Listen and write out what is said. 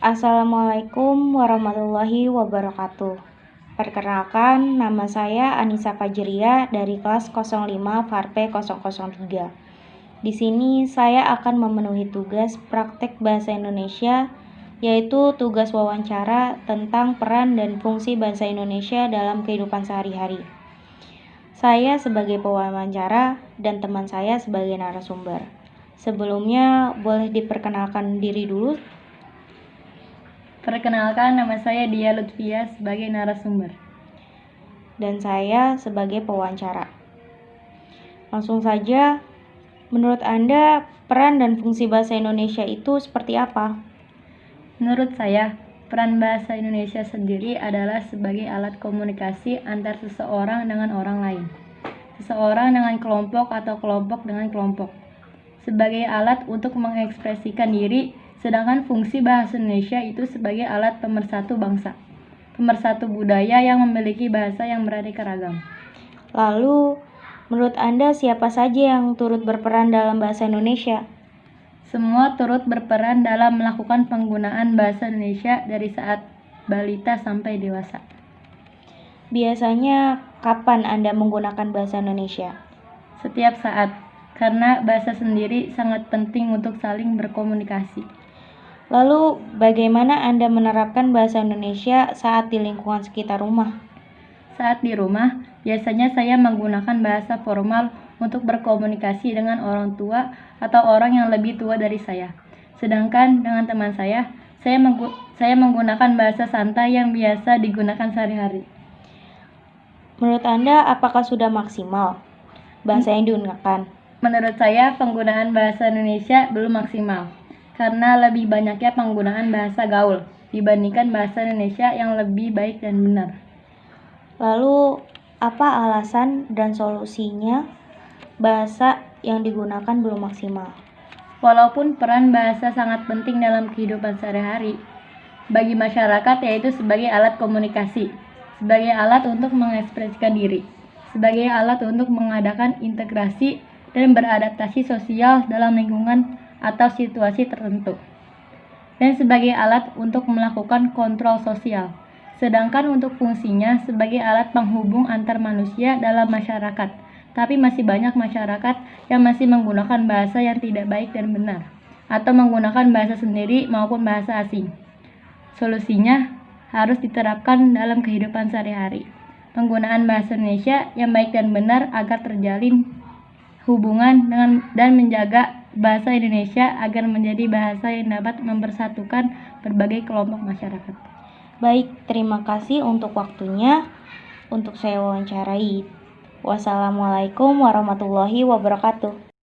Assalamualaikum warahmatullahi wabarakatuh. Perkenalkan, nama saya Anissa Fajria dari kelas 05 Farpe 003. Di sini saya akan memenuhi tugas praktek bahasa Indonesia, yaitu tugas wawancara tentang peran dan fungsi bahasa Indonesia dalam kehidupan sehari-hari. Saya sebagai pewawancara dan teman saya sebagai narasumber. Sebelumnya, boleh diperkenalkan diri dulu. Perkenalkan, nama saya Dia Lutfia sebagai narasumber. Dan saya sebagai pewawancara. Langsung saja, menurut Anda, peran dan fungsi bahasa Indonesia itu seperti apa? Menurut saya, peran bahasa Indonesia sendiri adalah sebagai alat komunikasi antar seseorang dengan orang lain, seseorang dengan kelompok atau kelompok dengan kelompok, sebagai alat untuk mengekspresikan diri, sedangkan fungsi bahasa Indonesia itu sebagai alat pemersatu bangsa, pemersatu budaya yang memiliki bahasa yang beraneka ragam. Lalu, menurut Anda siapa saja yang turut berperan dalam bahasa Indonesia? Semua turut berperan dalam melakukan penggunaan bahasa Indonesia dari saat balita sampai dewasa. Biasanya kapan Anda menggunakan bahasa Indonesia? Setiap saat, karena bahasa sendiri sangat penting untuk saling berkomunikasi. Lalu, bagaimana Anda menerapkan bahasa Indonesia saat di lingkungan sekitar rumah? Saat di rumah, biasanya saya menggunakan bahasa formal untuk berkomunikasi dengan orang tua atau orang yang lebih tua dari saya. Sedangkan dengan teman saya menggunakan bahasa santai yang biasa digunakan sehari-hari. Menurut Anda, apakah sudah maksimal bahasa yang digunakan? Menurut saya, penggunaan bahasa Indonesia belum maksimal, karena lebih banyaknya penggunaan bahasa gaul dibandingkan bahasa Indonesia yang lebih baik dan benar. Lalu, apa alasan dan solusinya bahasa yang digunakan belum maksimal? Walaupun peran bahasa sangat penting dalam kehidupan sehari-hari bagi masyarakat, yaitu sebagai alat komunikasi, sebagai alat untuk mengekspresikan diri, sebagai alat untuk mengadakan integrasi dan beradaptasi sosial dalam lingkungan atau situasi tertentu, dan sebagai alat untuk melakukan kontrol sosial. Sedangkan untuk fungsinya sebagai alat penghubung antar manusia dalam masyarakat, tapi masih banyak masyarakat yang masih menggunakan bahasa yang tidak baik dan benar, atau menggunakan bahasa sendiri maupun bahasa asing. Solusinya harus diterapkan dalam kehidupan sehari-hari. Penggunaan bahasa Indonesia yang baik dan benar agar terjalin hubungan dan menjaga bahasa Indonesia agar menjadi bahasa yang dapat mempersatukan berbagai kelompok masyarakat. Baik, terima kasih untuk waktunya untuk saya wawancarai. Wassalamualaikum warahmatullahi wabarakatuh.